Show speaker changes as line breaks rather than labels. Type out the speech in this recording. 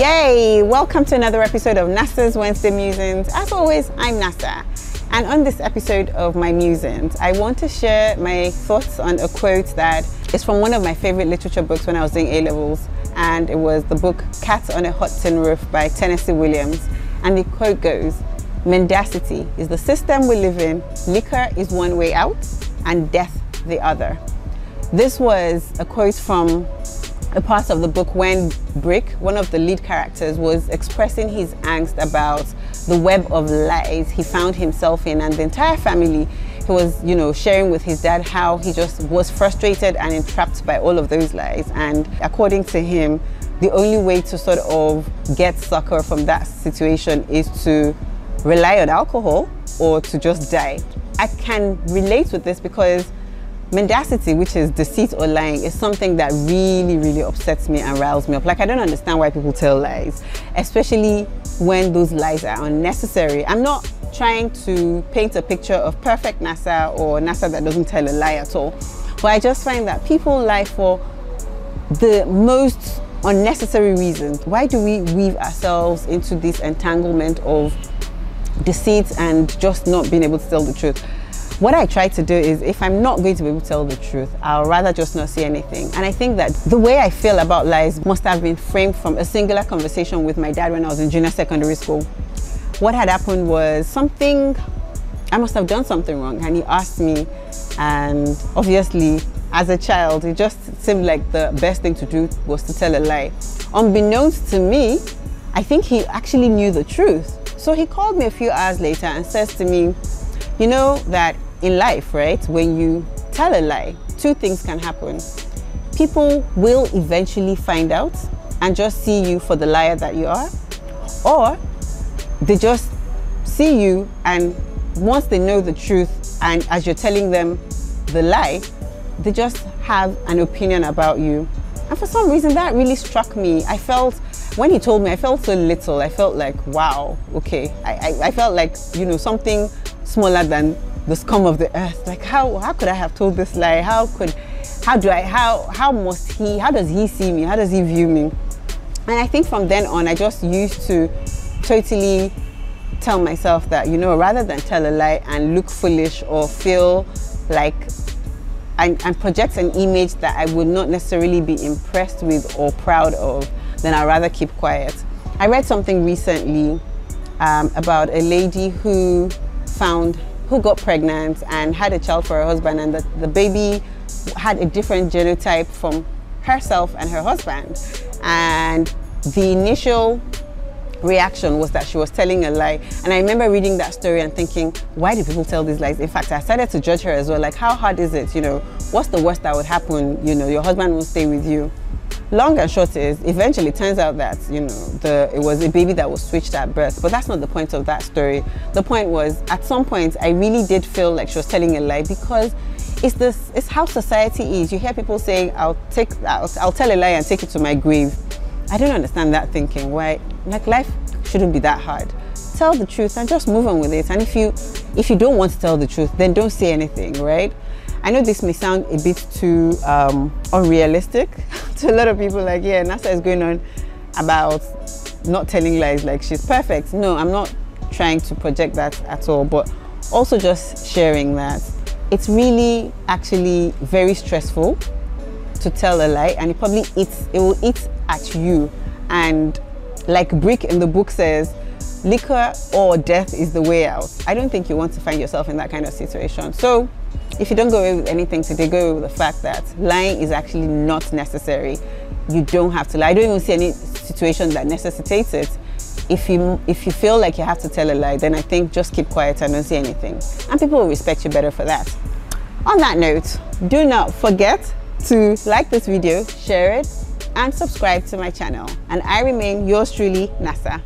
Yay! Welcome to another episode of NASA's Wednesday Musings. As always, I'm NASA. And on this episode of my musings, I want to share my thoughts on a quote that is from one of my favorite literature books when I was doing A-levels. And it was the book Cat on a Hot Tin Roof by Tennessee Williams. And the quote goes, "Mendacity is the system we live in. Liquor is one way out and death the other." This was a quote from a part of the book when Brick, one of the lead characters, was expressing his angst about the web of lies he found himself in, and the entire family. He was, sharing with his dad how he just was frustrated and entrapped by all of those lies. And according to him, the only way to sort of get succor from that situation is to rely on alcohol or to just die. I can relate with this because mendacity, which is deceit or lying, is something that really upsets me and riles me up. Like, I don't understand why people tell lies, especially when those lies are unnecessary. I'm not trying to paint a picture of perfect NASA or NASA that doesn't tell a lie at all, but I just find that people lie for the most unnecessary reasons. Why do we weave ourselves into this entanglement of deceit and just not being able to tell the truth? What I try to do is, if I'm not going to be able to tell the truth, I'll rather just not say anything. And I think that the way I feel about lies must have been framed from a singular conversation with my dad when I was in junior secondary school. What had happened was I must have done something wrong, and he asked me, and obviously as a child it just seemed like the best thing to do was to tell a lie. Unbeknownst to me, I think he actually knew the truth. So he called me a few hours later and says to me, "You know that in life, right, when you tell a lie, two things can happen. People will eventually find out and just see you for the liar that you are, or they just see you, and once they know the truth and as you're telling them the lie, they just have an opinion about you." And for some reason that really struck me. When he told me, I felt so little. I felt like, wow, okay. I felt like, something smaller than the scum of the earth. Like, how could I have told this lie? How does he see me? How does he view me? And I think from then on, I just used to totally tell myself that, rather than tell a lie and look foolish or feel like and project an image that I would not necessarily be impressed with or proud of, then I'd rather keep quiet. I read something recently about a lady who got pregnant and had a child for her husband, and the baby had a different genotype from herself and her husband. And the initial reaction was that she was telling a lie. And I remember reading that story and thinking, why do people tell these lies? In fact, I started to judge her as well. Like, how hard is it? What's the worst that would happen? Your husband won't stay with you. Long and short is, eventually it turns out that, it was a baby that was switched at birth. But that's not the point of that story. The point was, at some point, I really did feel like she was telling a lie, because it's how society is. You hear people saying, I'll tell a lie and take it to my grave. I don't understand that thinking. Why? Like, life shouldn't be that hard. Tell the truth and just move on with it. And if you don't want to tell the truth, then don't say anything, right? I know this may sound a bit too unrealistic to a lot of people. Like, yeah, NASA is going on about not telling lies like she's perfect. No, I'm not trying to project that at all, but also just sharing that it's really actually very stressful to tell a lie, and it will eat at you. And like Brick in the book says, liquor or death is the way out. I don't think you want to find yourself in that kind of situation. So if you don't go away with anything today, go away with the fact that lying is actually not necessary. You don't have to lie. I don't even see any situation that necessitates it. If you feel like you have to tell a lie, then I think just keep quiet and don't say anything. And people will respect you better for that. On that note, do not forget to like this video, share it, and subscribe to my channel. And I remain yours truly, NASA.